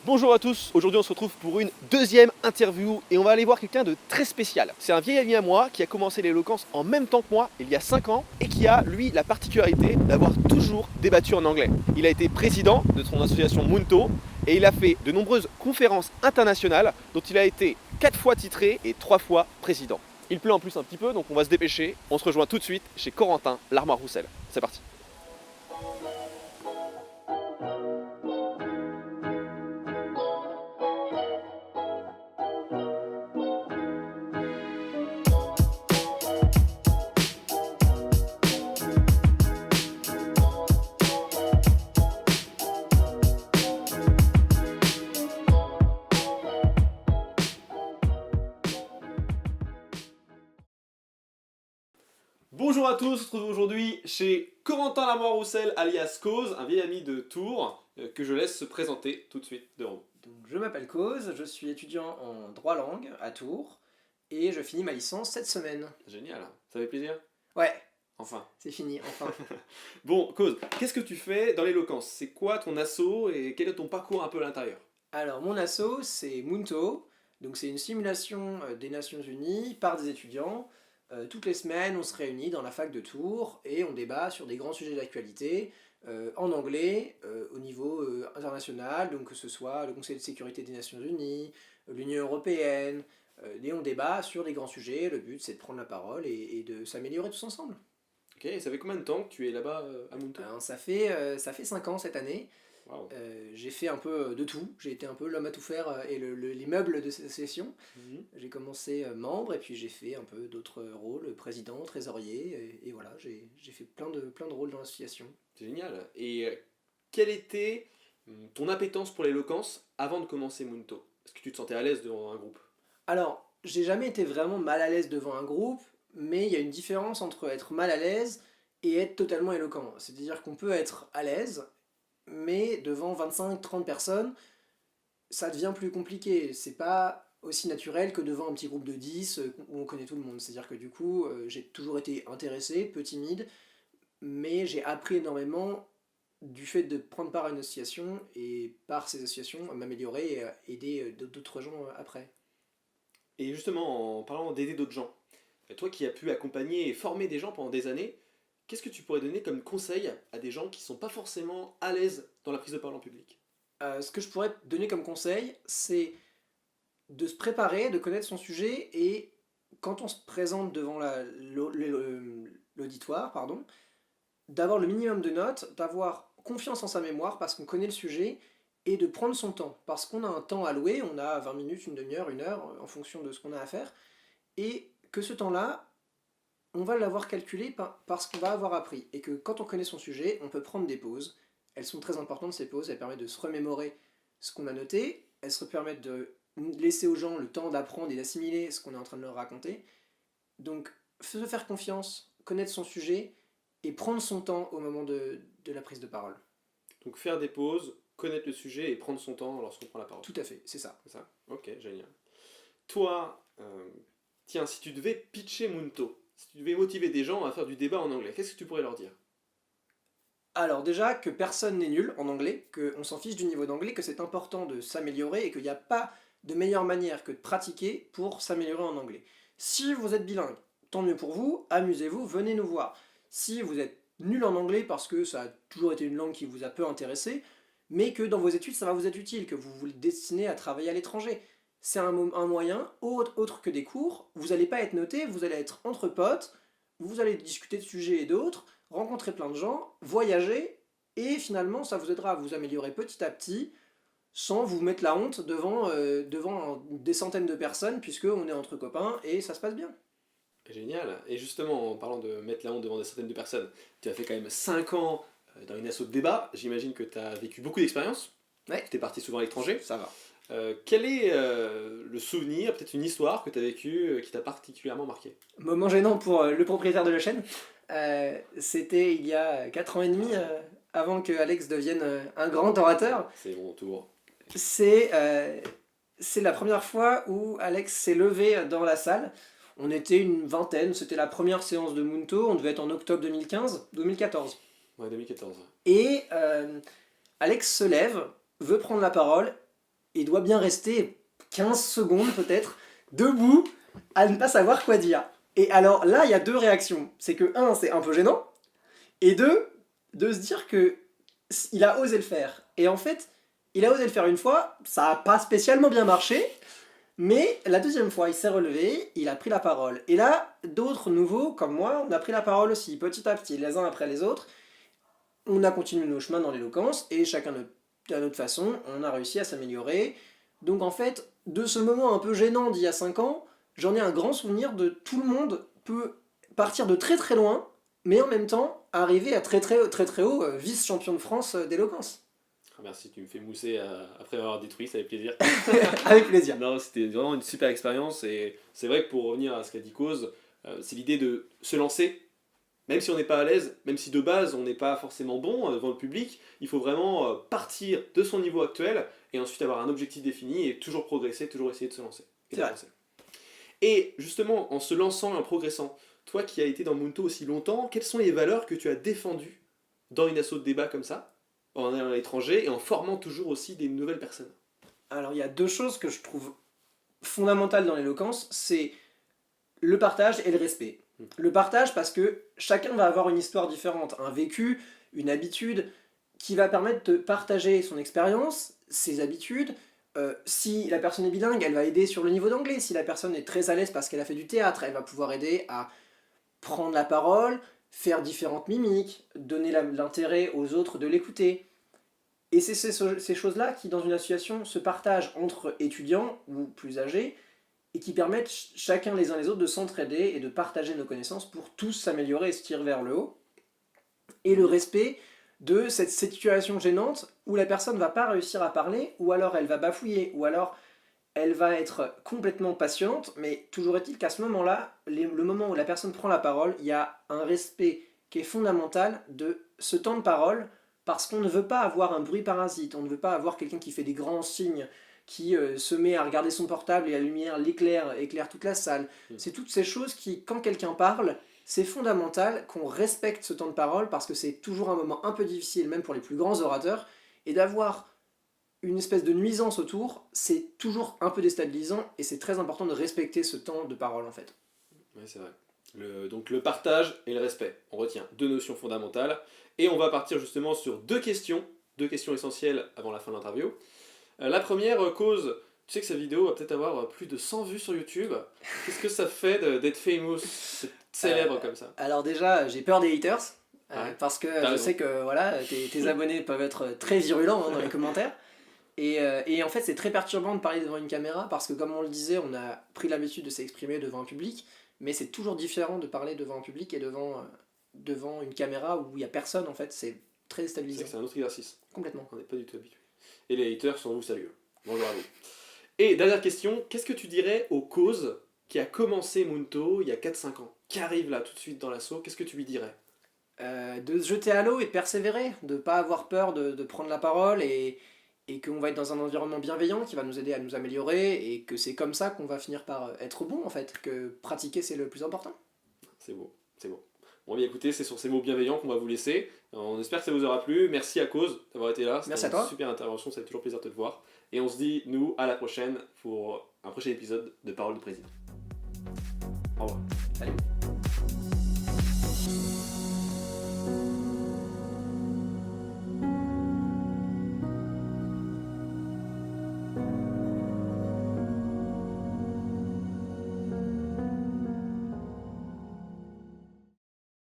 Bonjour à tous, aujourd'hui on se retrouve pour une deuxième interview et on va aller voir quelqu'un de très spécial. C'est un vieil ami à moi qui a commencé l'éloquence en même temps que moi, il y a 5 ans, et qui a, lui, la particularité d'avoir toujours débattu en anglais. Il a été président de son association Munto et il a fait de nombreuses conférences internationales dont il a été 4 fois titré et 3 fois président. Il pleut en plus un petit peu donc on va se dépêcher, on se rejoint tout de suite chez Corentin l'Armoire Roussel. C'est parti. Bonjour à tous, on se retrouve aujourd'hui chez Corentin l'Armoire Roussel alias Cause, un vieil ami de Tours que je laisse se présenter tout de suite devant vous. Donc, je m'appelle Cause, je suis étudiant en droit langue à Tours et je finis ma licence cette semaine. Génial, ça fait plaisir. Ouais, Enfin. c'est fini, enfin. Bon, Cause, qu'est-ce que tu fais dans l'éloquence? C'est quoi ton asso et quel est ton parcours un peu à l'intérieur? Alors, mon asso, c'est Munto, donc c'est une simulation des Nations Unies par des étudiants. Toutes les semaines, on se réunit dans la fac de Tours et on débat sur des grands sujets d'actualité en anglais au niveau international, donc que ce soit le Conseil de sécurité des Nations Unies, l'Union européenne, et on débat sur des grands sujets. Le but, c'est de prendre la parole et de s'améliorer tous ensemble. Ok, et ça fait combien de temps que tu es là-bas à Munto? Alors, ça fait 5 ans cette année. Waouh. J'ai fait un peu de tout. J'ai été un peu l'homme à tout faire et l'immeuble de cette session. Mhm. J'ai commencé membre et puis j'ai fait un peu d'autres rôles, président, trésorier. Et voilà, j'ai fait plein de rôles dans l'association. C'est génial. Et quelle était ton appétence pour l'éloquence avant de commencer Munto? Est-ce que tu te sentais à l'aise devant un groupe? Alors, j'ai jamais été vraiment mal à l'aise devant un groupe, mais il y a une différence entre être mal à l'aise et être totalement éloquent. C'est-à-dire qu'on peut être à l'aise, mais devant 25-30 personnes, ça devient plus compliqué. C'est pas aussi naturel que devant un petit groupe de 10 où on connaît tout le monde. C'est-à-dire que du coup, j'ai toujours été intéressé, peu timide, mais j'ai appris énormément du fait de prendre part à une association et par ces associations m'améliorer et aider d'autres gens après. Et justement, en parlant d'aider d'autres gens, toi qui as pu accompagner et former des gens pendant des années, qu'est-ce que tu pourrais donner comme conseil à des gens qui sont pas forcément à l'aise dans la prise de parole en public? Ce que je pourrais donner comme conseil, c'est de se préparer, de connaître son sujet et quand on se présente devant l'auditoire, pardon, d'avoir le minimum de notes, d'avoir confiance en sa mémoire parce qu'on connaît le sujet et de prendre son temps parce qu'on a un temps alloué, on a 20 minutes, une demi-heure, une heure en fonction de ce qu'on a à faire et que ce temps-là, on va l'avoir calculé parce qu'on va avoir appris et que quand on connaît son sujet, on peut prendre des pauses. Elles sont très importantes ces pauses, elles permettent de se remémorer ce qu'on a noté, elles se permettent de laisser aux gens le temps d'apprendre et d'assimiler ce qu'on est en train de leur raconter. Donc, se faire confiance, connaître son sujet et prendre son temps au moment de la prise de parole. Donc faire des pauses, connaître le sujet et prendre son temps lorsqu'on prend la parole. Tout à fait, c'est ça. C'est ça? Ok, génial. Toi, tiens, si tu devais pitcher Munto, si tu devais motiver des gens à faire du débat en anglais, qu'est-ce que tu pourrais leur dire? Alors déjà, que personne n'est nul en anglais, qu'on s'en fiche du niveau d'anglais, que c'est important de s'améliorer et qu'il n'y a pas de meilleure manière que de pratiquer pour s'améliorer en anglais. Si vous êtes bilingue, tant mieux pour vous, amusez-vous, venez nous voir. Si vous êtes nul en anglais parce que ça a toujours été une langue qui vous a peu intéressé, mais que dans vos études ça va vous être utile, que vous vous destinez à travailler à l'étranger, c'est un moyen autre que des cours, vous n'allez pas être noté, vous allez être entre potes, vous allez discuter de sujets et d'autres, rencontrer plein de gens, voyager, et finalement ça vous aidera à vous améliorer petit à petit, sans vous mettre la honte devant des centaines de personnes, puisqu'on est entre copains et ça se passe bien. Génial. Et justement, en parlant de mettre la honte devant des centaines de personnes, tu as fait quand même 5 ans dans une asso de débat. J'imagine que tu as vécu beaucoup d'expériences. Ouais, Tu es parti souvent à l'étranger. ça va. Quel est le souvenir, peut-être une histoire que tu as vécue qui t'a particulièrement marqué? Moment gênant pour le propriétaire de la chaîne. C'était il y a 4 ans et demi, avant que Alex devienne un grand orateur. C'est mon tour. C'est la première fois où Alex s'est levé dans la salle. On était une vingtaine, c'était la première séance de Munto, on devait être en octobre 2014. Ouais, 2014. Et Alex se lève, veut prendre la parole, et doit bien rester 15 secondes peut-être debout à ne pas savoir quoi dire. Et alors là, il y a deux réactions. C'est que, un, c'est un peu gênant, et deux, de se dire que il a osé le faire. Et en fait, il a osé le faire une fois, ça n'a pas spécialement bien marché, mais la deuxième fois, il s'est relevé, il a pris la parole. Et là, d'autres nouveaux, comme moi, on a pris la parole aussi, petit à petit, les uns après les autres. On a continué nos chemins dans l'éloquence, et chacun à notre façon, on a réussi à s'améliorer. Donc en fait, de ce moment un peu gênant d'il y a 5 ans, j'en ai un grand souvenir de tout le monde peut partir de très très loin, mais en même temps arriver à très haut, vice-champion de France d'éloquence. Ah, merci, tu me fais mousser après avoir détruit, ça fait plaisir. Avec plaisir. Non, c'était vraiment une super expérience et c'est vrai que pour revenir à ce qu'a dit Cause, c'est l'idée de se lancer, même si on n'est pas à l'aise, même si de base on n'est pas forcément bon devant le public, il faut vraiment partir de son niveau actuel et ensuite avoir un objectif défini et toujours progresser, toujours essayer de se lancer. Et C'est vrai. d'avancer. Et justement, en se lançant et en progressant, toi qui as été dans Munto aussi longtemps, quelles sont les valeurs que tu as défendues dans une asso de débat comme ça, en allant à l'étranger et en formant toujours aussi des nouvelles personnes? Alors il y a deux choses que je trouve fondamentales dans l'éloquence, c'est le partage et le respect. Le partage parce que chacun va avoir une histoire différente, un vécu, une habitude qui va permettre de partager son expérience, ses habitudes. Si la personne est bilingue, elle va aider sur le niveau d'anglais. Si la personne est très à l'aise parce qu'elle a fait du théâtre, elle va pouvoir aider à prendre la parole, faire différentes mimiques, donner l'intérêt aux autres de l'écouter. Et c'est ces choses-là qui, dans une association, se partagent entre étudiants ou plus âgés et qui permettent chacun les uns les autres de s'entraider et de partager nos connaissances pour tous s'améliorer et se tirer vers le haut. Et le respect de cette situation gênante où la personne ne va pas réussir à parler, ou alors elle va bafouiller, ou alors elle va être complètement passionnante, mais toujours est-il qu'à ce moment-là, le moment où la personne prend la parole, il y a un respect qui est fondamental de ce temps de parole, parce qu'on ne veut pas avoir un bruit parasite, on ne veut pas avoir quelqu'un qui fait des grands signes, qui se met à regarder son portable et la lumière éclaire toute la salle. C'est toutes ces choses qui, quand quelqu'un parle, c'est fondamental qu'on respecte ce temps de parole parce que c'est toujours un moment un peu difficile, même pour les plus grands orateurs, et d'avoir une espèce de nuisance autour, c'est toujours un peu déstabilisant et c'est très important de respecter ce temps de parole en fait. Oui, c'est vrai. Donc le partage et le respect. On retient deux notions fondamentales. Et on va partir justement sur deux questions essentielles avant la fin de l'interview. La première Cause, tu sais que cette vidéo va peut-être avoir plus de 100 vues sur YouTube. Qu'est-ce que ça fait d'être famous, d'être célèbre comme ça? Alors déjà, j'ai peur des haters, Ouais. parce que T'as je raison. sais que voilà, tes abonnés peuvent être très virulents dans les commentaires. Et en fait, c'est très perturbant de parler devant une caméra parce que, comme on le disait, on a pris l'habitude de s'exprimer devant un public, mais c'est toujours différent de parler devant un public et devant une caméra où il n'y a personne, en fait, c'est très C'est déstabilisant. que c'est un autre exercice. Complètement. On n'est pas du tout habitué. Et les haters sont vous saluent. Bonjour à vous. Et dernière question, qu'est-ce que tu dirais aux Causes qui a commencé Munto il y a 4-5 ans, qui arrive là tout de suite dans l'assaut, qu'est-ce que tu lui dirais? De se jeter à l'eau et de persévérer, de ne pas avoir peur de prendre la parole et qu'on va être dans un environnement bienveillant qui va nous aider à nous améliorer et que c'est comme ça qu'on va finir par être bon en fait, que pratiquer c'est le plus important. C'est beau, c'est beau. Bon, bien écoutez, c'est sur ces mots bienveillants qu'on va vous laisser. On espère que ça vous aura plu. Merci à Cause d'avoir été là. C'était Merci à une toi. super intervention, ça fait toujours plaisir de te voir. Et on se dit, nous, à la prochaine pour un prochain épisode de Parole de Président. Au revoir. Salut.